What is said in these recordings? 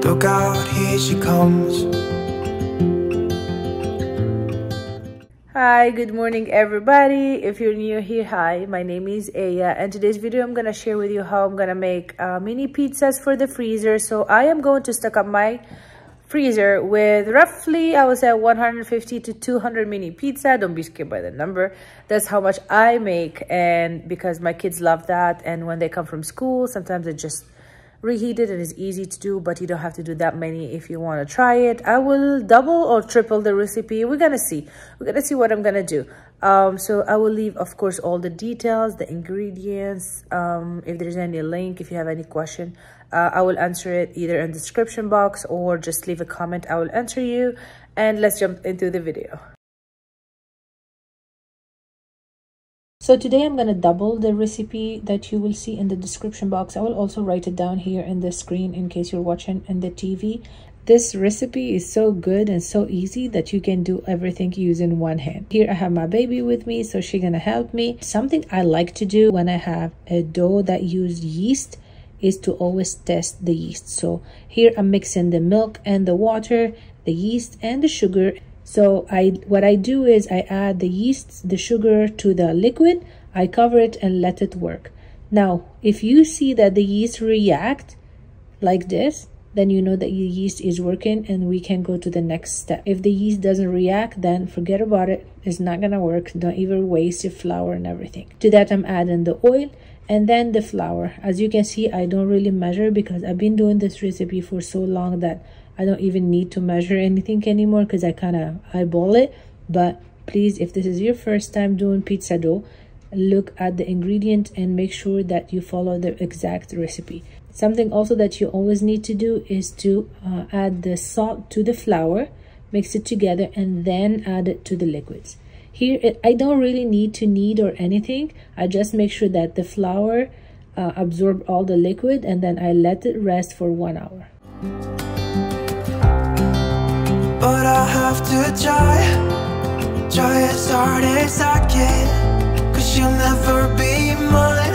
Look out, here she comes. Hi, good morning everybody. If you're new here, hi, my name is Aya, and today's video I'm gonna share with you how I'm gonna make mini pizzas for the freezer. So I am going to stock up my freezer with roughly, I would say, 150 to 200 mini pizza. Don't be scared by the number. That's how much I make, and because my kids love that, and when they come from school, sometimes it just reheated and it's easy to do, but you don't have to do that many if you want to try it. I will double or triple the recipe. We're gonna see what I'm gonna do. So I will leave, of course, all the details, the ingredients. If there's any link, if you have any question, I will answer it either in the description box or just leave a comment. I will answer you, and let's jump into the video. So today I'm going to double the recipe that you will see in the description box. I will also write it down here in the screen in case you're watching in the TV. This recipe is so good and so easy that you can do everything using one hand. Here I have my baby with me, so she's going to help me. Something I like to do when I have a dough that uses yeast is to always test the yeast. So here I'm mixing the milk and the water, the yeast and the sugar. So what I do is I add the yeast, the sugar to the liquid, I cover it and let it work. Now, if you see that the yeast react like this, then you know that your yeast is working and we can go to the next step. If the yeast doesn't react, then forget about it. It's not gonna work. Don't even waste your flour and everything. To that, I'm adding the oil and then the flour. As you can see, I don't really measure because I've been doing this recipe for so long that I don't even need to measure anything anymore because I kind of eyeball it. But please, if this is your first time doing pizza dough, look at the ingredient and make sure that you follow the exact recipe. Something also that you always need to do is to add the salt to the flour, mix it together, and then add it to the liquids. Here, I don't really need to knead or anything. I just make sure that the flour absorb all the liquid, and then I let it rest for 1 hour. But I have to try as hard as I can, 'cause you'll never be mine.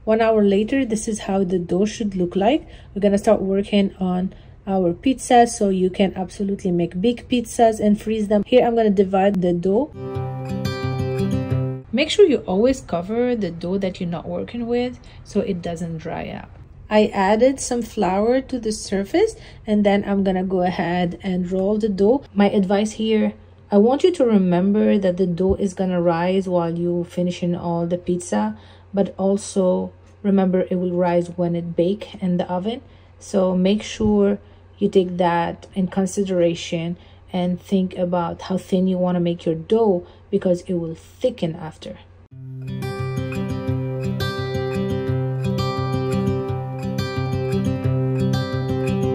1 hour later, this is how the dough should look like. We're gonna start working on our pizzas, so you can absolutely make big pizzas and freeze them. Here I'm gonna divide the dough. Make sure you always cover the dough that you're not working with so it doesn't dry out. I added some flour to the surface, and then I'm gonna go ahead and roll the dough. My advice here, I want you to remember that the dough is gonna rise while you finishing all the pizza, but also remember it will rise when it bake in the oven. So make sure you take that in consideration and think about how thin you want to make your dough, because it will thicken after.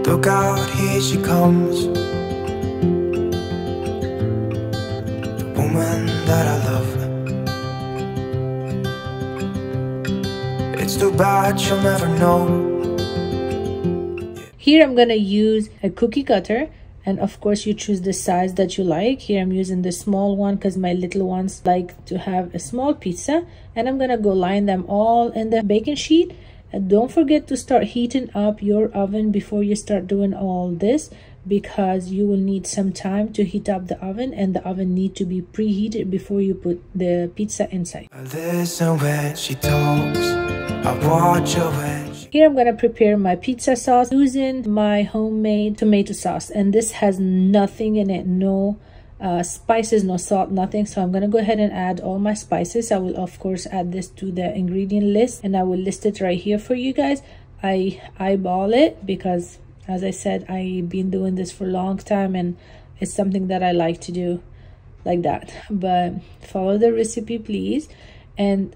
Look out, here she comes. The woman that I love. It's too bad she'll never know. Here I'm gonna use a cookie cutter, and of course you choose the size that you like. Here I'm using the small one because my little ones like to have a small pizza, and I'm gonna go line them all in the baking sheet. And don't forget to start heating up your oven before you start doing all this, because you will need some time to heat up the oven, and the oven need to be preheated before you put the pizza inside. I listen when she talks, I watch her when she... Here I'm gonna prepare my pizza sauce using my homemade tomato sauce, and this has nothing in it, no spices, no salt, nothing. So I'm gonna go ahead and add all my spices. I will of course add this to the ingredient list, and I will list it right here for you guys. I eyeball it because, as I said, I've been doing this for a long time and it's something that I like to do like that. But follow the recipe, please. And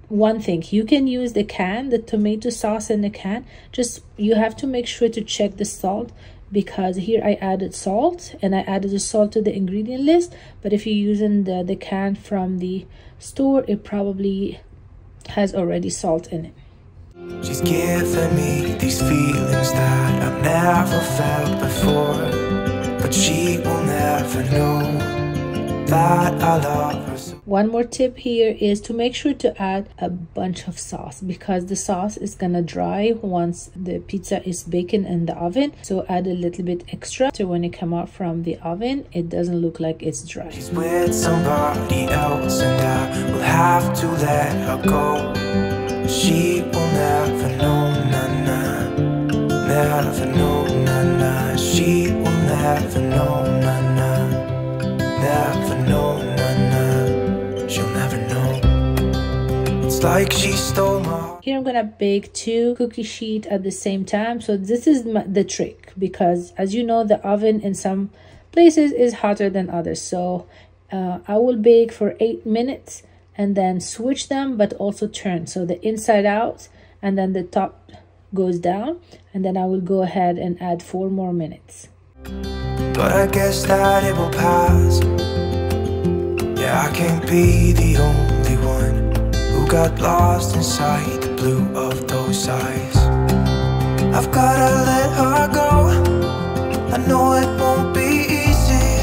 one thing, you can use the can, the tomato sauce in the can. Just you have to make sure to check the salt, because here I added salt, and I added the salt to the ingredient list. But if you're using the can from the store, it probably has already salt in it. She's giving me these feelings that I've never felt before, but she will never know that I love her so. One more tip here is to make sure to add a bunch of sauce, because the sauce is gonna dry once the pizza is baking in the oven. So add a little bit extra so when it come out from the oven, it doesn't look like it's dry. She's with somebody else and I will have to let her go. She will never know, nah, never know, nah. She will never know, nah, never know, nah. She'll never know. It's like she stole my heart. Here I'm gonna bake 2 cookie sheets at the same time. So this is the trick, because as you know, the oven in some places is hotter than others. So I will bake for 8 minutes and then switch them, but also turn, so the inside out and then the top goes down, and then I will go ahead and add 4 more minutes. But I guess that it will pass. Yeah, I can't be the only one who got lost inside the blue of those eyes. I've gotta let her go. I know it won't be easy.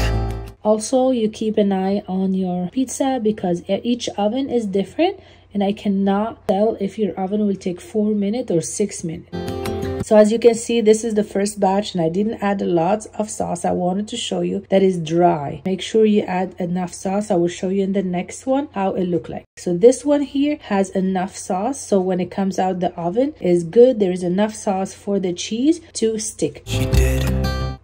Also, you keep an eye on your pizza, because each oven is different, and I cannot tell if your oven will take 4 minutes or 6 minutes. So as you can see, this is the first batch and I didn't add a lot of sauce. I wanted to show you that is dry. Make sure you add enough sauce. I will show you in the next one how it look like. So this one here has enough sauce, so when it comes out the oven is good. There is enough sauce for the cheese to stick. She did.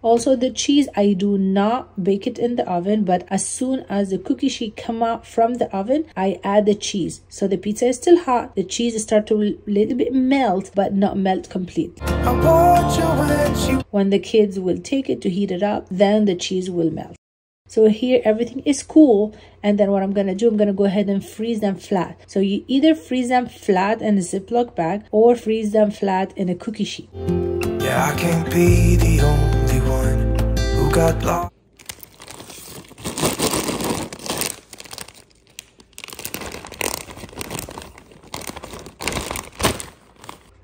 Also, the cheese, I do not bake it in the oven, but as soon as the cookie sheet come out from the oven, I add the cheese. So the pizza is still hot, the cheese start to a little bit melt, but not melt completely. When the kids will take it to heat it up, then the cheese will melt. So here everything is cool, and then what I'm gonna do, I'm gonna go ahead and freeze them flat. So you either freeze them flat in a Ziploc bag or freeze them flat in a cookie sheet. Yeah, I can't be the only one who got lost.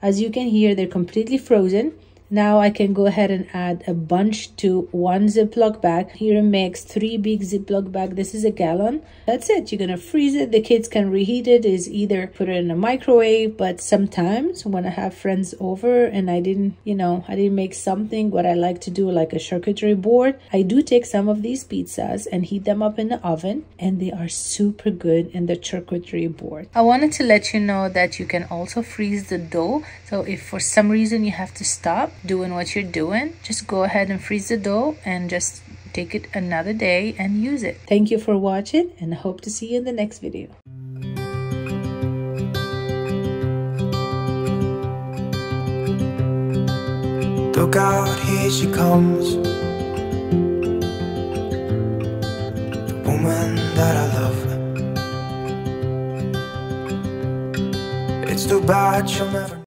As you can hear, they're completely frozen. Now I can go ahead and add a bunch to one Ziploc bag. Here makes 3 big Ziploc bag. This is a gallon. That's it. You're gonna freeze it. The kids can reheat it. Is either put it in a microwave, but sometimes when I have friends over and I didn't make something what I like to do, like a charcuterie board, I do take some of these pizzas and heat them up in the oven, and they are super good in the charcuterie board. I wanted to let you know that you can also freeze the dough. So if for some reason you have to stop doing what you're doing, just go ahead and freeze the dough and just take it another day and use it. Thank you for watching, and I hope to see you in the next video. Look out, here she comes, the woman that I love. It's too bad she'll never